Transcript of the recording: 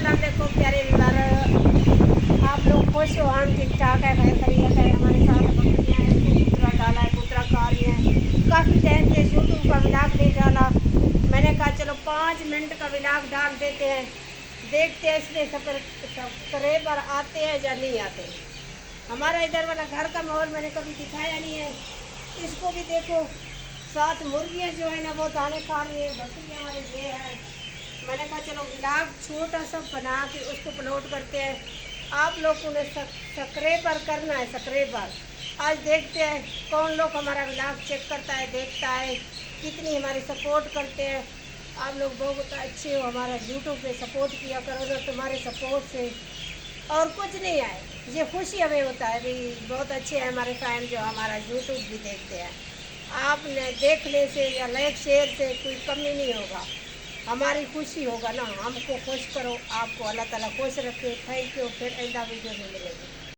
अस्सलाम वालेकुम प्यारे व्यूअर, आप लोग खुश हो? हम ठीक ठाक है, खैरियत है। हमारे साथ बकरियाँ हैं, कबूतरा डाला है, कबूतरा खा रही हैं। काफ़ी टाइम से यूट्यूब का व्लॉग नहीं डाला, मैंने कहा चलो 5 मिनट का व्लॉग डाल देते हैं, देखते हैं इसमें सब्सक्राइबर आते हैं या नहीं आते। हमारा इधर वाला घर का माहौल मैंने कभी दिखाया नहीं है। इसको भी देखो, 7 मुर्गियाँ जो है ना वो दाने खा रही है, बकरियाँ हमारे ये है। मैंने कहा चलो व्लॉग छोटा सा बना के उसको अपलोड करते हैं, आप लोग को सब्सक्राइबर करना है, सब्सक्राइबर। आज देखते हैं कौन लोग हमारा व्लॉग चेक करता है, देखता है, कितनी हमारी सपोर्ट करते हैं। आप लोग बहुत अच्छे हो, हमारा यूट्यूब पे सपोर्ट किया करो ना, तुम्हारे सपोर्ट से और कुछ नहीं है, ये खुशी हमें होता है भाई। बहुत अच्छे हैं हमारे फैन जो हमारा यूट्यूब भी देखते हैं। आपने देखने से या लाइक शेयर से कोई कमी नहीं होगा, हमारी खुशी होगा ना। हमको खुश करो, आपको अल्लाह ताला खुश रखे। थैंक यू, फिर आइंदा वीडियो में मिलेंगे।